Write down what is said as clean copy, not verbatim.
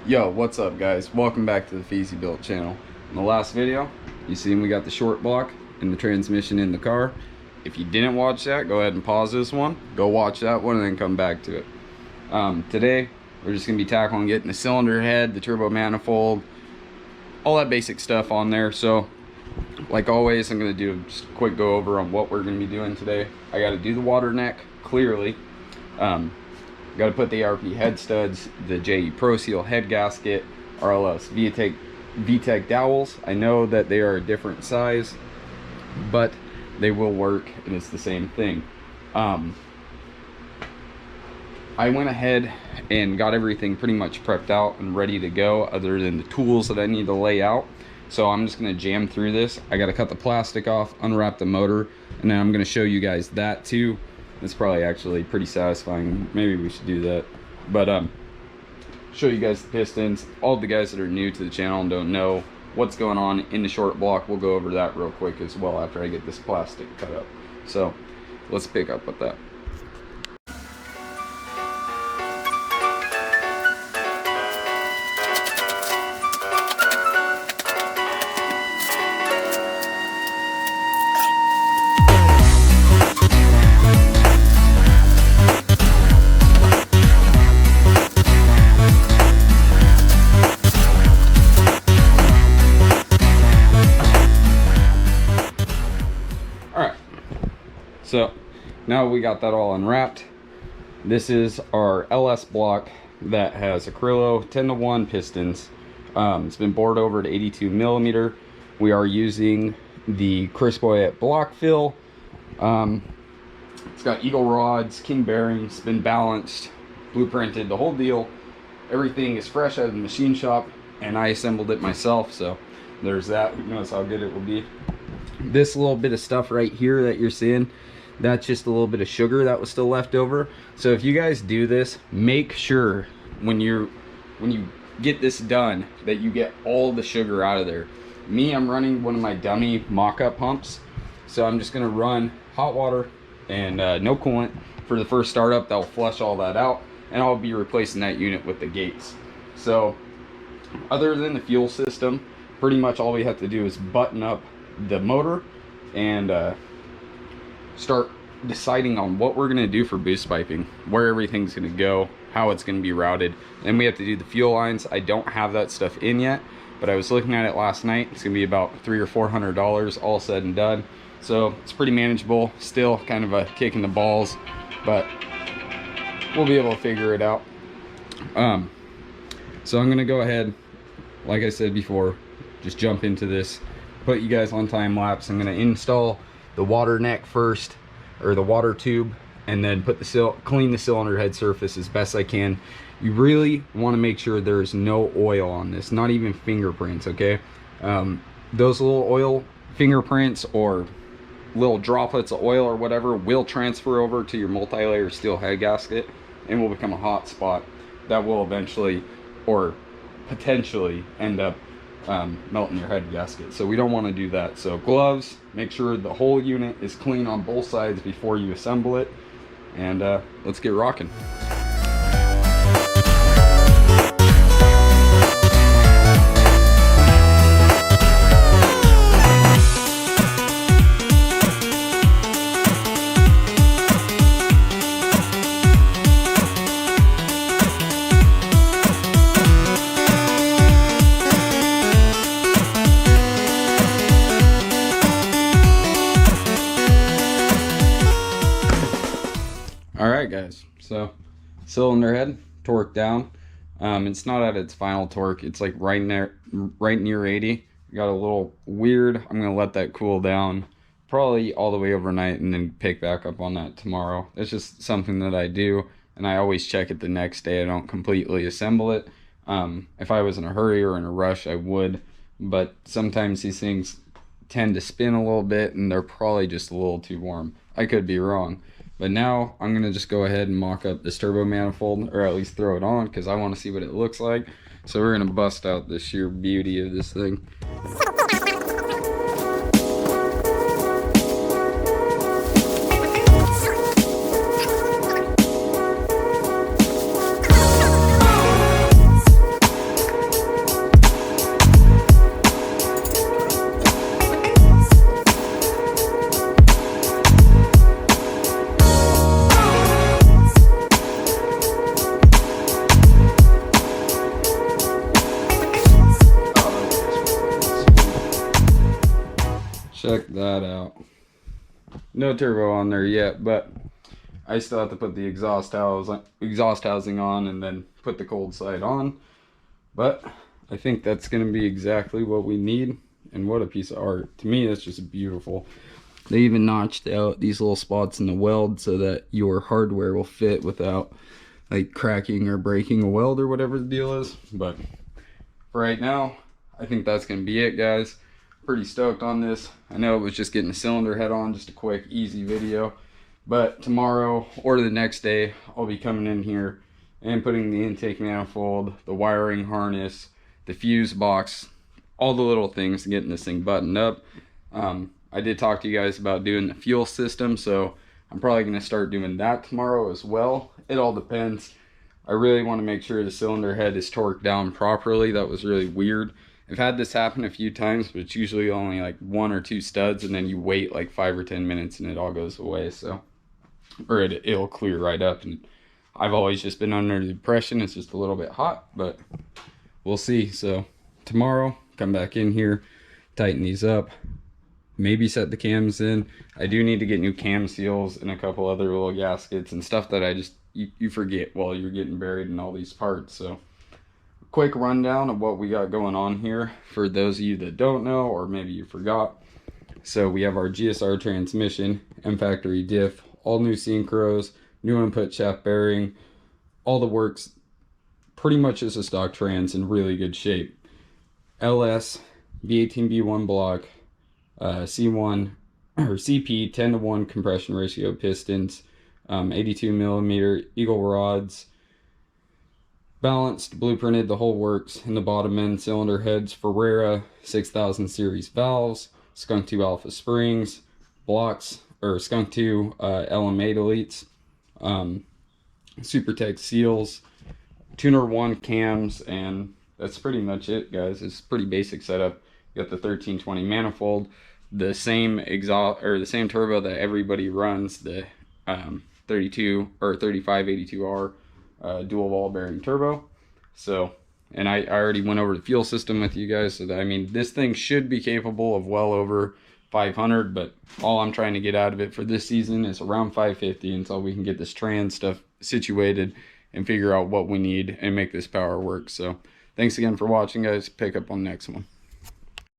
Yo, what's up guys? Welcome back to the Feezy-built channel. In the last video, you seen we got the short block and the transmission in the car. If you didn't watch that, go ahead and pause this one, go watch that one, and then come back to it. Today, we're just gonna be tackling getting the cylinder head, the turbo manifold, all that basic stuff on there. So, like always, I'm gonna do just a quick go over on what we're gonna be doing today. I gotta do the water neck, clearly. Got to put the ARP head studs, the JE Pro Seal head gasket, RLS VTEC dowels. I know that they are a different size, but they will work and it's the same thing. I went ahead and got everything pretty much prepped out and ready to go, other than the tools that I need to lay out. So I'm just going to jam through this. I got to cut the plastic off, unwrap the motor, and then I'm going to show you guys that too. It's probably actually pretty satisfying. Maybe we should do that. But show you guys the pistons. All the guys that are new to the channel and don't know what's going on in the short block, we'll go over that real quick as well after I get this plastic cut up. So let's pick up with that. So now we got that all unwrapped. This is our LS block that has acrylo 10-to-1 pistons. It's been bored over to 82 millimeter. We are using the Chris Boyette block fill. It's got eagle rods, king bearings, been balanced, blueprinted, the whole deal. Everything is fresh out of the machine shop, and I assembled it myself. So there's that. Who knows how good it will be. This little bit of stuff right here that you're seeing, that's just a little bit of sugar that was still left over. So if you guys do this, make sure when you get this done that you get all the sugar out of there. Me, I'm running one of my dummy mock-up pumps, so I'm just gonna run hot water and no coolant for the first startup. That'll flush all that out, and I'll be replacing that unit with the gates. So other than the fuel system, pretty much all we have to do is button up the motor and start deciding on what we're going to do for boost piping, where everything's going to go, how it's going to be routed. Then we have to do the fuel lines. I don't have that stuff in yet, but I was looking at it last night. It's going to be about $300 or $400 all said and done, so it's pretty manageable. Still kind of a kick in the balls, but we'll be able to figure it out. So I'm going to go ahead, like I said before, just jump into this, put you guys on time lapse. I'm going to install the water neck first, or the water tube, and then put clean the cylinder head surface as best I can. You really want to make sure there's no oil on this, not even fingerprints, okay? Those little oil fingerprints or little droplets of oil or whatever will transfer over to your multi-layer steel head gasket and will become a hot spot that will eventually or potentially end up melting your head gasket. So we don't want to do that. So gloves, make sure the whole unit is clean on both sides before you assemble it, and let's get rocking. Alright guys, so cylinder head torque down. It's not at its final torque, it's like right near 80. Got a little weird. I'm gonna let that cool down probably all the way overnight and then pick back up on that tomorrow. It's just something that I do, and I always check it the next day. I don't completely assemble it. If I was in a hurry or in a rush, I would, but sometimes these things tend to spin a little bit and they're probably just a little too warm. I could be wrong. But now I'm going to just go ahead and mock up this turbo manifold, or at least throw it on, because I want to see what it looks like. So we're going to bust out the sheer beauty of this thing. check that out. No turbo on there yet, but I still have to put the exhaust housing on and then put the cold side on. But I think that's going to be exactly what we need. And what a piece of art. To me, that's just beautiful. They even notched out these little spots in the weld so that your hardware will fit without like cracking or breaking a weld or whatever the deal is. But for right now, I think that's going to be it, guys. Pretty stoked on this. I know it was just getting the cylinder head on, just a quick, easy video. But tomorrow or the next day, I'll be coming in here and putting the intake manifold, the wiring harness, the fuse box, all the little things to getting this thing buttoned up. I did talk to you guys about doing the fuel system, so I'm probably going to start doing that tomorrow as well. It all depends. I really want to make sure the cylinder head is torqued down properly. That was really weird. I've had this happen a few times, but it's usually only like 1 or 2 studs, and then you wait like 5 or 10 minutes and it all goes away. So, or it'll clear right up. And I've always just been under the impression it's just a little bit hot, but we'll see. So tomorrow, come back in here, tighten these up, maybe set the cams in. I do need to get new cam seals and a couple other little gaskets and stuff that I just you forget while you're getting buried in all these parts. So quick rundown of what we got going on here for those of you that don't know, or maybe you forgot. So we have our GSR transmission, M factory diff, all new synchros, new input shaft bearing, all the works. Pretty much is a stock trans in really good shape. LS V18B1 block, C1 or CP 10:1 compression ratio pistons, 82 millimeter Eagle rods, balanced, blueprinted, the whole works. In the bottom end, cylinder heads, Ferrera 6000 series valves, Skunk 2 alpha springs, blocks, or Skunk 2 LM8 elites, SuperTech seals, Tuner 1 cams, and that's pretty much it, guys. It's a pretty basic setup. You got the 1320 manifold, the same exhaust or the same turbo that everybody runs, the 32 or 3582R dual ball bearing turbo. So, and I already went over the fuel system with you guys, so that, I mean, this thing should be capable of well over 500, but all I'm trying to get out of it for this season is around 550 until we can get this trans stuff situated and figure out what we need and make this power work. So thanks again for watching, guys. Pick up on the next one.